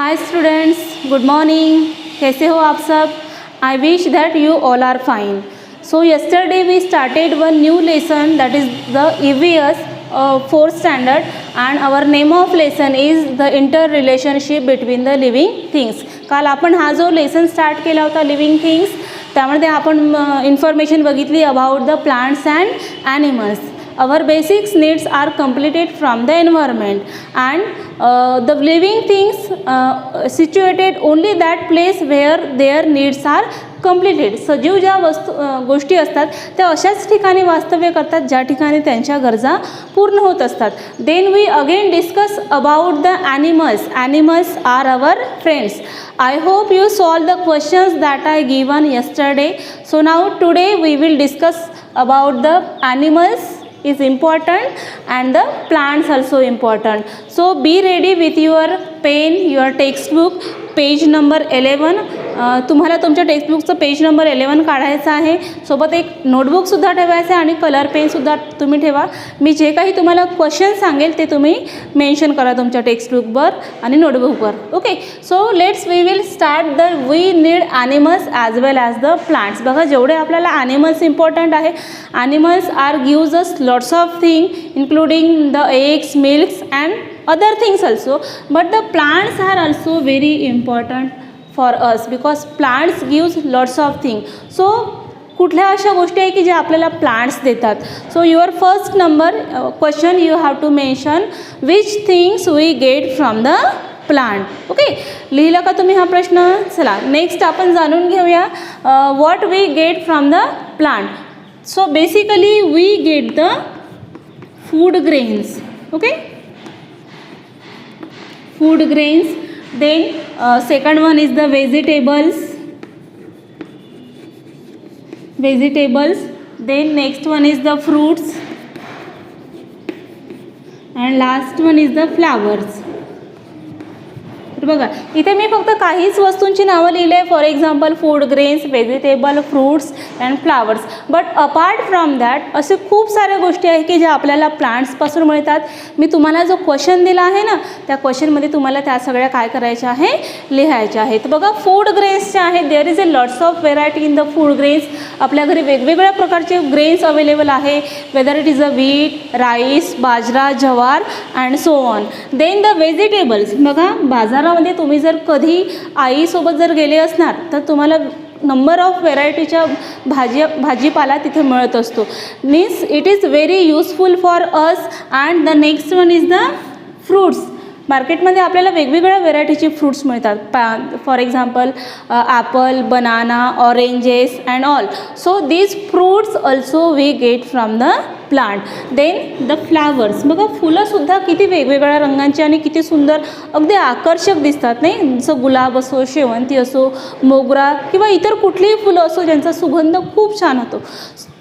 Hi students, good morning. कैसे हो आप सब? I wish that you all are fine. So yesterday we started one new lesson, that is the EVS 4th standard, and our name of lesson is the interrelationship between the living things. काल आपण हा जो lesson start केला होता living things, त्यामध्ये आपण information बघितली about the plants and animals. Our basic needs are completed from the environment, and the living things situated only that place where their needs are completed. सजीव ज्या गोष्टी असतात त्या अशाच ठिकाणी वास्तव्य करतात ज्या ठिकाणी त्यांच्या गरजा पूर्ण होत असतात. Then we again discuss about the animals. Animals are our friends. I hope you solved the questions that I given yesterday. So now today we will discuss about the animals is important and the plants also important. So be ready with your pen, your textbook, page number 11. तुम्हाला तुमच्या टेक्स्टबुकचं page number 11 काढायचं आहे. सोबत एक नोटबुकसुद्धा ठेवायचं आहे आणि colour पेनसुद्धा तुम्ही ठेवा. मी जे काही तुम्हाला क्वेश्चन सांगेल ते तुम्ही मेन्शन करा तुमच्या टेक्स्टबुकवर आणि नोटबुकवर. Okay, so we will start the we need animals as well as the plants. बघा, जेवढे आपल्याला ॲनिमल्स इम्पॉर्टंट आहे, animals are gives us lots of thing including the eggs, milks and other things also, but the plants are also very important for us because plants gives lots of things. So कुठल्या अशा गोष्टी आहे की जे आपल्याला plants देतात. So your first number question you have to mention which things we get from the plant. Okay, लिहिलं का तुम्ही हा प्रश्न? चला नेक्स्ट आपण जाणून घेऊया what we get from the plant. So basically we get the food grains. Okay, food grains. Then second one is the vegetables. Then next one is the fruits, and last one is the flowers. बघा, इथे मी फक्त काहीच वस्तूंची नावं लिहिले आहे. For example food grains, vegetable, fruits and flowers. But apart from that असे खूप साऱ्या गोष्टी आहेत की ज्या आपल्याला प्लांट्सपासून मिळतात. मी तुम्हाला जो क्वेश्चन दिला आहे ना, त्या क्वेश्चनमध्ये तुम्हाला त्या सगळ्या काय करायच्या आहे, लिहायच्या आहेत. बघा, फूड ग्रेन्सच्या आहेत. There is a lots of variety in the food grains. आपल्या घरी वेगवेगळ्या प्रकारचे ग्रेन्स अवेलेबल आहे, whether it is a wheat, rice, bajra, jowar and so on. Then the vegetables. बघा, बाजारामध्ये तुम्ही जर कधी आईसोबत जर गेले असणार तर तुम्हाला नंबर ऑफ व्हेरायटीच्या भाजीपाला तिथे मिळत असतो. Means it is very useful for us. And the next one is the fruits. मार्केटमध्ये आपल्याला वेगवेगळ्या व्हेरायटीचे फ्रूट्स मिळतात. For example apple, banana, oranges and all. So these fruits also we get from the plant. Then the flowers. बघा, फुलंसुद्धा किती वेगवेगळ्या रंगांची आणि किती सुंदर, अगदी आकर्षक दिसतात नाही. जसं गुलाब असो, शेवंती असो, मोगरा किंवा इतर कुठलीही फुलं असो ज्यांचा सुगंध खूप छान होतो.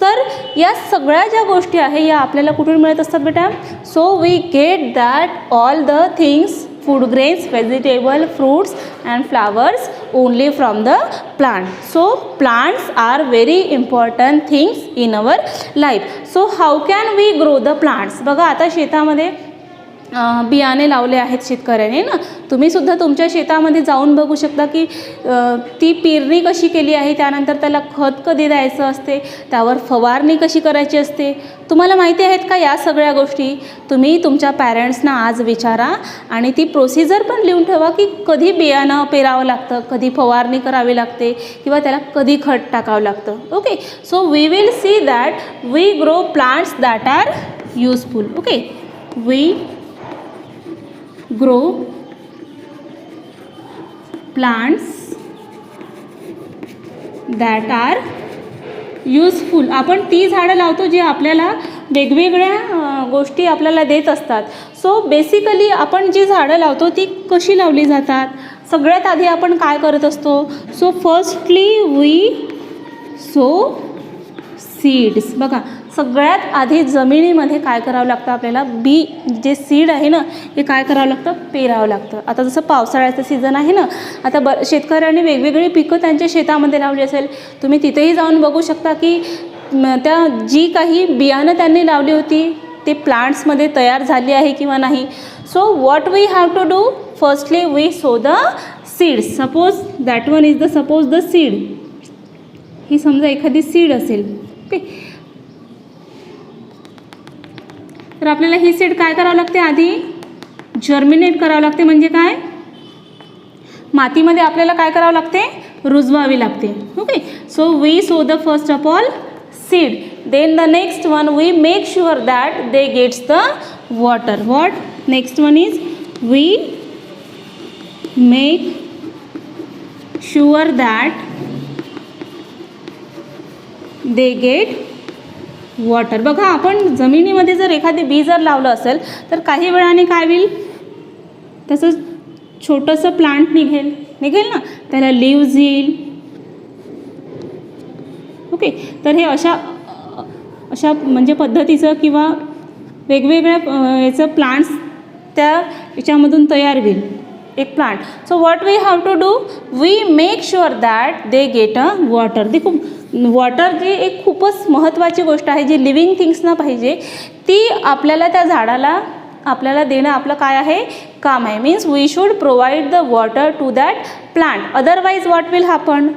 तर या सगळ्या ज्या गोष्टी आहे या आपल्याला कुठून मिळत असतात बेटा? So we get that all the things, food grains, vegetable, fruits and flowers only from the plant. So plants are very important things in our life. So how can we grow the plants? बघा, आता शेतामध्ये बियाणे लावले आहेत शेतकऱ्याने ना. तुम्हीसुद्धा तुमच्या शेतामध्ये जाऊन बघू शकता की ती पेरणी कशी केली आहे, त्यानंतर त्याला खत कधी द्यायचं असते, त्यावर फवारणी कशी करायची असते. तुम्हाला माहिती आहेत का या सगळ्या गोष्टी? तुम्ही तुमच्या पॅरेंट्सना आज विचारा आणि ती प्रोसिजर पण लिहून ठेवा की कधी बियाणं पेरावं लागतं, कधी फवारणी करावी लागते किंवा त्याला कधी खत टाकावं लागतं. Okay, so we will see that we grow plants that are useful. Okay, we grow plants that are useful. आपण ती झाडं लावतो जे आपल्याला वेगवेगळ्या गोष्टी आपल्याला देत असतात. सो बेसिकली आपण जी झाडं लावतो ती कशी लावली जातात? सगळ्यात आधी आपण काय करत असतो? So firstly we sow seeds. बघा, सगळ्यात आधी जमिनीमध्ये काय करावं लागतं आपल्याला? बी जे सीड आहे ना, हे काय करावं लागतं? पेरावं लागतं. आता जसं पावसाळ्याचं सीझन आहे ना, आता शेतकऱ्यांनी वेगवेगळी पिकं त्यांच्या शेतामध्ये लावली असेल. तुम्ही तिथेही जाऊन बघू शकता की त्या जी काही बियाणं त्यांनी लावली होती ते प्लांट्समध्ये तयार झाली आहे किंवा नाही. So what we have to do? Firstly we so the seeds. Suppose that one is the suppose the seed. ही समजा एखादी सीड असेल. ओके, तर आपल्याला ही सीड काय करावं लागते, आधी जर्मिनेट करावं लागते. म्हणजे काय, मातीमध्ये आपल्याला काय करावं लागते, रुजवावी लागते. Okay, so we so the first of all seed. Then the next one we make sure that they gets the water. What next one is we make sure that they get water. बघा, आपण जमिनीमध्ये जर एखादी बी जर लावलं असेल तर काही वेळाने काय होईल, त्याचं छोटंसं प्लांट निघेल ना, त्याला लीव्ज येईल. ओके, तर हे अशा म्हणजे पद्धतीचं किंवा वेगवेगळ्या याचं प्लांट्स त्या याच्यामधून तयार होईल, एक plant. So what we have to do, we make sure that they get a water. देखो, वॉटर जी एक खूपच महत्त्वाची गोष्ट आहे, जी लिव्हिंग थिंग्सना पाहिजे, ती आपल्याला त्या झाडाला आपल्याला देणं आपलं काय आहे, काम आहे. Means we should provide the water to that plant. Otherwise what will happen,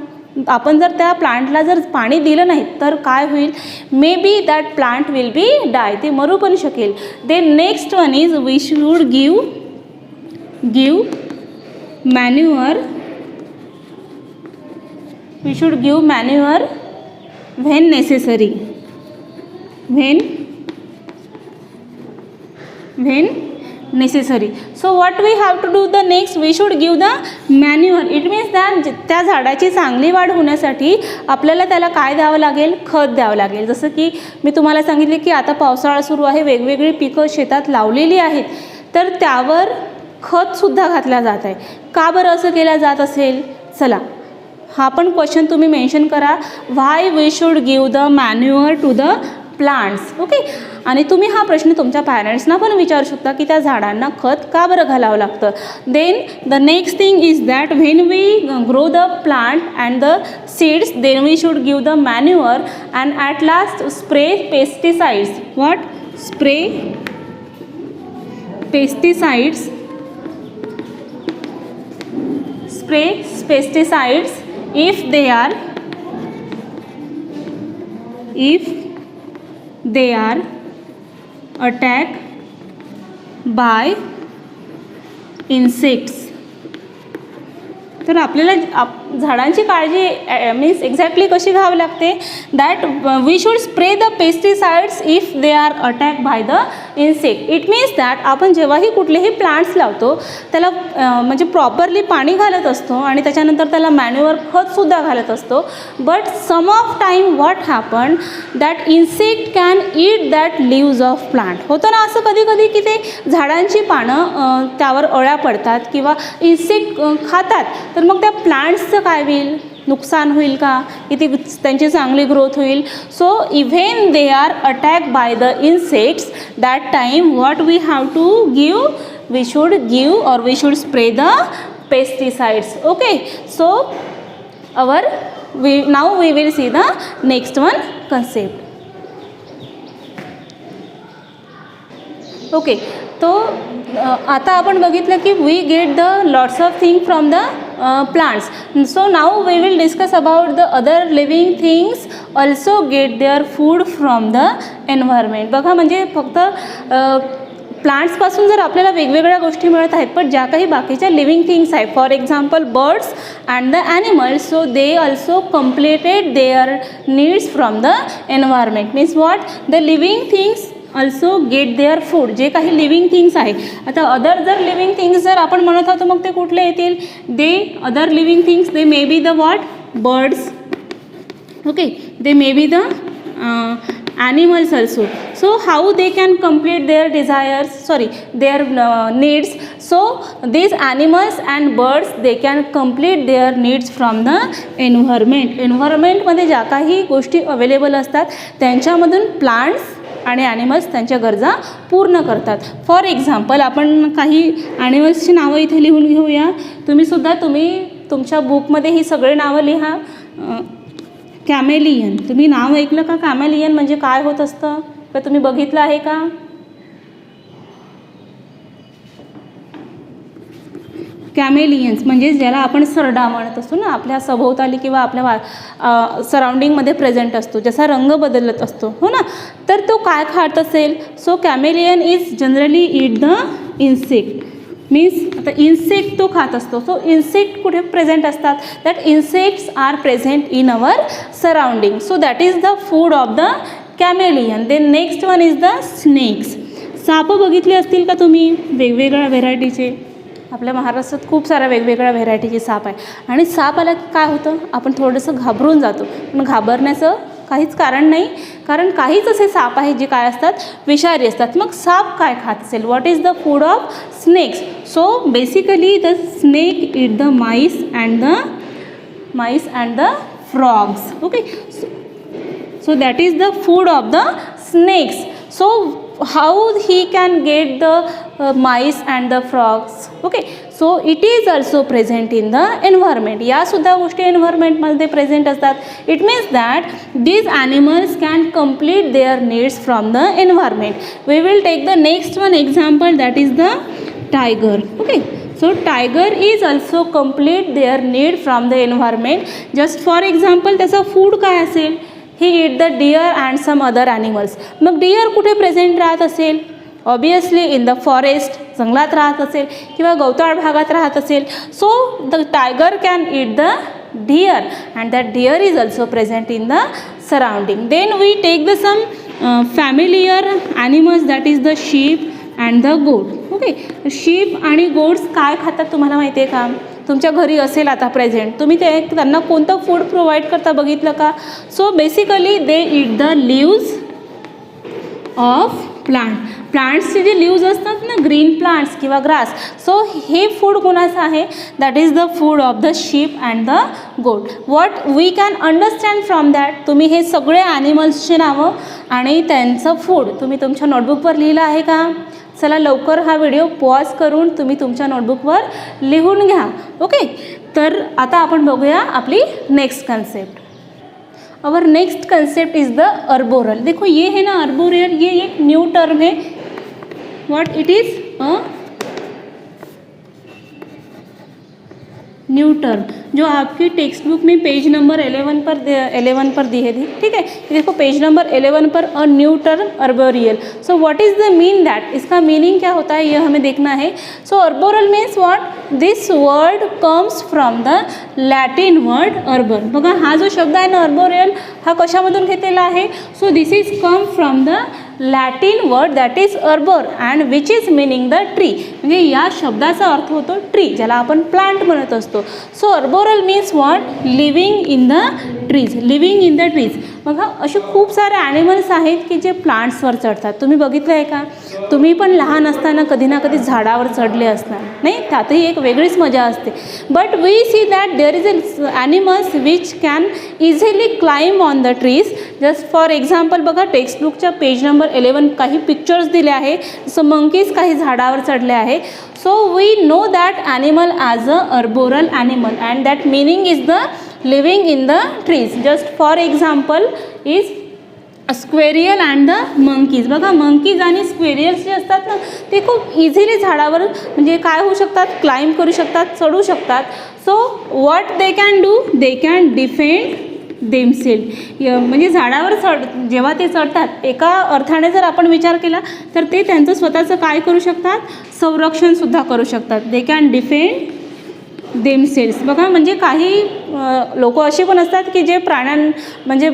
आपण जर त्या प्लांटला जर पाणी दिलं नाही तर काय होईल, maybe that plant will be die, ते मरू पण शकेल. Then next one is we should give manure. We should give manure when necessary. when necessary. So what we have to do the next, we should give the manure. It means that त्या झाडाची चांगली वाढ होण्यासाठी आपल्याला त्याला काय द्यावं लागेल, खत द्यावं लागेल. जसं की मी तुम्हाला सांगितले की आता पावसाळा सुरू आहे, वेगवेगळी पिकं शेतात लावलेली आहेत, तर त्यावर खतसुद्धा घातल्या जात आहे. का बरं असं केलं जात असेल, चला हा पण क्वेश्चन तुम्ही मेन्शन करा. Why we should give the manure to the plants. Okay, आणि तुम्ही हा प्रश्न तुमच्या पॅरेंट्सना पण विचारू शकता की त्या झाडांना खत का बरं घालावं लागतं. Then the next thing is that when we grow the plant and the seeds, then we should give the manure and at last spray pesticides. What, spray pesticides. Spray pesticides if they are attacked by insects. तर आपल्याला झाडांची काळजी means exactly कशी घ्यावी लागते, that we should spray the pesticides if they are attack by the insect. It means that आपण जेव्हाही कुठलेही प्लांट्स लावतो त्याला म्हणजे प्रॉपरली पाणी घालत असतो आणि त्याच्यानंतर त्याला मॅन्युअर खतसुद्धा घालत असतो. But some of time what happen that insect can eat that leaves of plant. होतं ना असं कधी कधी की ते झाडांची पानं त्यावर अळ्या पडतात किंवा इन्सेक्ट खातात, तर मग त्या प्लांट्सचं काय होईल, नुकसान होईल का, की ती त्यांची चांगली ग्रोथ होईल. So even they are attack by the insects, that time what we have to give, we should give or we should spray the pesticides. Okay, so now we will see the next one concept. Okay, तो आता आपण बघितलं की we get the lots of thing from the plants. So now we will discuss about the other living things also get their food from the environment. बघा, म्हणजे फक्त प्लांट्सपासून जर आपल्याला वेगवेगळ्या गोष्टी मिळत आहेत, पण ज्या काही बाकीच्या लिव्हिंग थिंग्स आहेत, for example birds and the animals, so they also completed their needs from the environment. Means what, the living things also get their food. जे काही लिव्हिंग थिंग्स आहे, आता अदर जर लिव्हिंग थिंग्स जर आपण म्हणत आहोत मग ते कुठले येतील, they other living things, they may be the what, birds. Okay, they may be the animals also. So how they can complete their desires, their needs. So these animals and birds, they can complete their needs from the environment. environment मध्ये ज्या काही गोष्टी available असतात त्यांच्यामधून plants आणि animals त्यांच्या गरजा पूर्ण करतात. फॉर एक्झाम्पल आपण काही ॲनिमल्सची नावं इथे लिहून घेऊया. तुम्ही तुमच्या बुकमध्ये ही सगळे नावं लिहा. कॅमेलियन, तुम्ही नाव ऐकलं का, कॅमेलियन म्हणजे काय होत असतं का, तुम्ही बघितलं आहे का. कॅमेलियन्स म्हणजे ज्याला आपण सरडा म्हणत असतो ना, आपल्या सभोवताली किंवा आपल्या सराउंडिंगमध्ये प्रेझेंट असतो, जसा रंग बदलत असतो, हो ना, तर तो काय खात असेल. So chameleon is generally eat the insect. Means आता इन्सेक्ट तो खात असतो. सो इन्सेक्ट कुठे प्रेझेंट असतात, that insects are present in our surrounding. So that is the food of the chameleon. Then next one is the snakes. साप बघितले असतील का तुम्ही, वेगवेगळ्या व्हेरायटीचे. आपल्या महाराष्ट्रात खूप साऱ्या वेगवेगळ्या व्हेरायटीचे साप आहे. आणि साप आला की काय होतं, आपण थोडंसं घाबरून जातो. पण घाबरण्याचं काहीच कारण नाही, कारण काहीच असे साप आहेत जे काय असतात, विषारी असतात. मग साप काय खात असेल, what is the food of snakes. So basically the snake it the MICE and the frogs. Okay, so that is the food of the snakes. So how he can get the mice and the frogs. Okay, so it is also present in the environment. या सुद्धा गोष्टी एन्व्हायरमेंटमध्ये present असतात. It means that these animals can complete their needs from the environment. We will take the next one example, that is the tiger. Okay, so tiger is also complete their need from the environment. Just for example, त्याचा food काय असेल, he eat the deer and some other animals. मग deer कुठे present राहत असेल, obviously in the forest, जंगलात राहत असेल किंवा गवताळ भागात राहत असेल. So the tiger can eat the deer and that deer is also present in the surrounding. Then we take the some familiar animals, that is the sheep and the goat. Okay, sheep आणि goats काय खातात तुम्हाला माहिती आहे का. तुमच्या घरी असेल आता प्रेझेंट, तुम्ही त्यांना कोणतं फूड प्रोव्हाइड करता बघितलं का. So basically they eat the leaves of प्लांट्सचे जे लिव्ज असतात ना, ग्रीन प्लांट्स किंवा ग्रास. सो हे फूड कोणाचं आहे, that is the food of the sheep and the goat. What we can understand from that, तुम्ही हे सगळे ॲनिमल्सचे नावं आणि त्यांचं फूड तुम्ही तुमच्या नोटबुकवर लिहिलं आहे का. चला लवकर हा व्हिडिओ पॉज करून तुम्ही तुमच्या नोटबुकवर लिहून घ्या. ओके, तर आता आपण बघूया आपली next concept. Our next concept is the arboreal. देखो ये है ना अर्बोरियल, ये एक न्यू टर्म है. What it is, a new term जो आपकी टेक्स्ट बुक में पेज नंबर 11 पर दी है. ठीक है, देखो पेज नंबर 11 पर a new term arboreal. So what is the mean that, इसका मीनिंग क्या होता है ये हमें देखना है. So arboreal means what, this word comes from the Latin word harbour. बघा हा जो शब्द आहे ना अर्बोरियल, हा कशामधून घेतलेला आहे. So this is come from the Latin word that is harbour and which is meaning the tree. म्हणजे या शब्दाचा अर्थ होतो ट्री, ज्याला आपण प्लांट म्हणत असतो. So arboreal means what, living in the trees, living in the trees. बघा असे खूप सारे ॲनिमल्स आहेत की जे प्लांट्सवर चढतात. तुम्ही बघितलं आहे का, तुम्ही पण लहान असताना कधी ना कधी झाडावर चढले असणार नाही, त्यातही एक वेगळीच मजा असते. But we see that there is a animals which can easily climb on the trees. Just for example बघा टेक्स्टबुकच्या पेज नंबर 11 काही पिक्चर्स दिले आहे, जसं मंकीज काही झाडावर चढले आहे. So we know that animal as a arboreal animal and that meaning is the living in the trees. Just for example is squirrel and the monkeys. बघा मंकीज आणि स्क्वेरियल्स जे असतात ना, ते खूप इझिली झाडावर म्हणजे काय होऊ शकतात, क्लाइंब करू शकतात, चढू शकतात. So what they can do, they can defend themselves. म्हणजे झाडावर जेव्हा ते चढतात, एका अर्थाने जर आपण विचार केला तर ते त्यांचं स्वतःचं काय करू शकतात, संरक्षणसुद्धा करू शकतात. दे कॅन डिफेंड देमसेल्स. बघा म्हणजे काही लोक अशी पण असतात की जे म्हणजे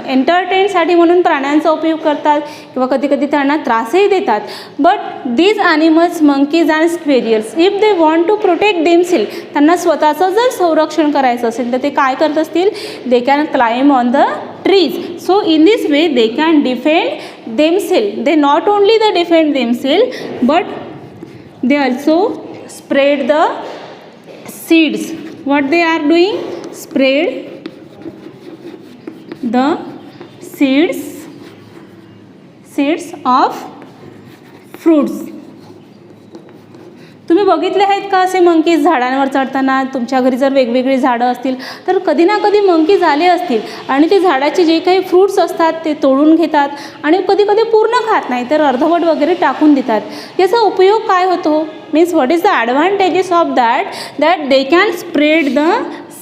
एंटरटेनसाठी म्हणून प्राण्यांचा उपयोग करतात किंवा कधी कधी त्यांना त्रासही देतात. But these animals monkeys and squirrels if they want to protect themself, त्यांना स्वतःचं जर संरक्षण करायचं असेल तर ते काय करत असतील, they can climb on the trees. So in this way they can defend themselves. They not only the defend themselves but they also spread the seeds. What they are doing, spread the seeds of fruits. तुम्ही बघितले आहेत का असे monkeys झाडांवर चढताना? तुमच्या घरी जर वेगवेगळी झाडं असतील तर कधी ना कधी मंकीज आले असतील आणि ते झाडाचे जे काही फ्रूट्स असतात ते तोडून घेतात आणि कधी कधी पूर्ण खात नाही तर अर्धवट वगैरे टाकून देतात. याचा उपयोग काय होतो? Means what is the advantages of that they can spread the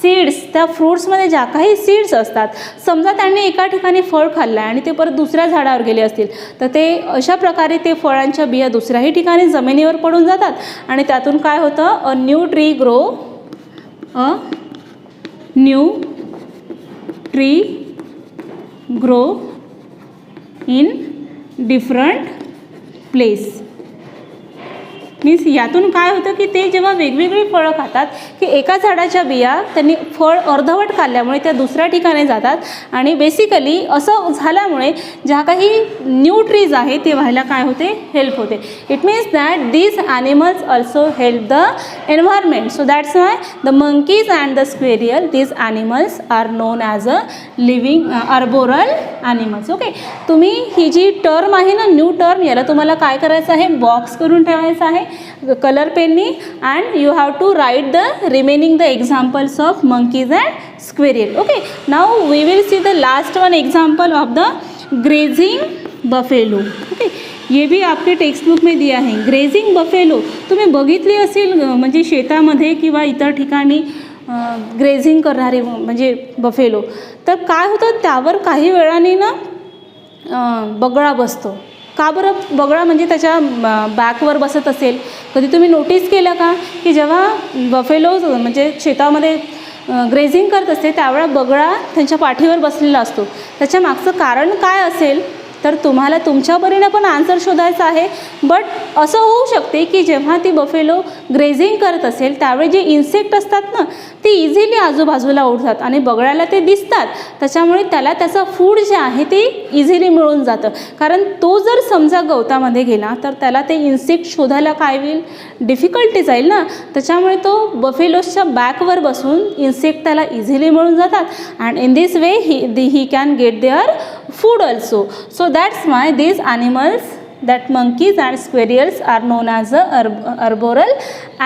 seeds. त्या फ्रूट्समध्ये ज्या काही सीड्स असतात, समजा त्यांनी एका ठिकाणी फळ खाल्लं आहे आणि ते परत दुसऱ्या झाडावर गेले असतील तर ते अशा प्रकारे ते फळांच्या बिया दुसऱ्याही ठिकाणी जमिनीवर पडून जातात आणि त्यातून काय होतं? A new tree grow in different place. Means यातून काय होतं की ते जेव्हा वेगवेगळी फळं खातात की एका झाडाच्या बिया त्यांनी फळ अर्धवट खाल्ल्यामुळे त्या दुसऱ्या ठिकाणी जातात आणि बेसिकली असं झाल्यामुळे ज्या काही न्यू ट्रीज आहे ते व्हायला काय होते? हेल्प होते. It means that these animals also help the environment. So that's why the monkeys and the squirrel these animals are known as a living arboreal animals. Okay, तुम्ही ही जी टर्म आहे ना, न्यू टर्म, याला तुम्हाला काय करायचं आहे? बॉक्स करून ठेवायचं आहे color penny and you have to write the remaining the examples of monkeys and squirrel. Okay, now we will see the last one example of the grazing buffalo. Okay, ये भी आपके टेक्स्ट बुक में दिया है. Grazing buffalo तुम्ही बघितली असेल म्हणजे शेतामध्ये किंवा इतर ठिकाणी ग्रेझिंग करणारे म्हणजे बफेलो. तर काय होतं, त्यावर काही वेळाने ना बगळा बसतो. का बरं? बगळा म्हणजे त्याच्या बॅकवर बसत असेल. कधी तुम्ही नोटीस केलं का की जेव्हा बफेलो म्हणजे शेतामध्ये ग्रेझिंग करत असते त्यावेळेला बगळा त्यांच्या पाठीवर बसलेला असतो. त्याच्या मागचं कारण काय असेल तर तुम्हाला तुमच्या परीने पण आन्सर शोधायचा आहे. बट असं होऊ शकते की जेव्हा ती बफेलो ग्रेझिंग करत असेल त्यावेळी जे इन्सेक्ट असतात ना ते इझिली आजूबाजूला उडतात आणि बगळ्याला ते दिसतात. त्याच्यामुळे त्याला त्याचं फूड जे आहे ते इझिली मिळून जातं. कारण तो जर समजा गवतामध्ये गेला तर त्याला ते इन्सेक्ट शोधायला काय होईल? डिफिकल्टी जाईल ना. त्याच्यामुळे तो बफेलोसच्या बॅकवर बसून इन्सेक्ट त्याला इझिली मिळून जातात and in this way he can get their food also. So that's why these animals, that monkeys and squirrels are known as arboreal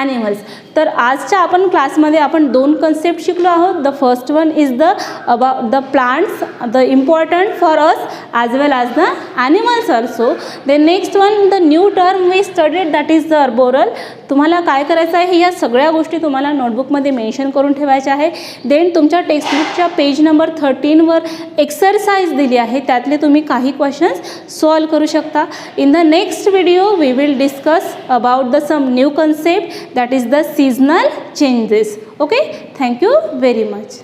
animals. तर आजच्या आपण क्लासमध्ये आपण दोन कन्सेप्ट शिकलो आहोत. The first one is the about the plants, the important for us as well as the animals also. Then next one the new term we studied that is the arboreal. तुम्हाला काय करायचं आहे? या सगळ्या गोष्टी तुम्हाला नोटबुकमध्ये मेन्शन करून ठेवायच्या आहे. देन तुमच्या टेक्स्टबुकच्या पेज नंबर 13वर एक्सरसाइज दिली आहे, त्यातले तुम्ही काही क्वेश्चन्स सॉल्व करू शकता. In the next video we will discuss about the some new concept that is the seasonal changes. Okay, thank you very much.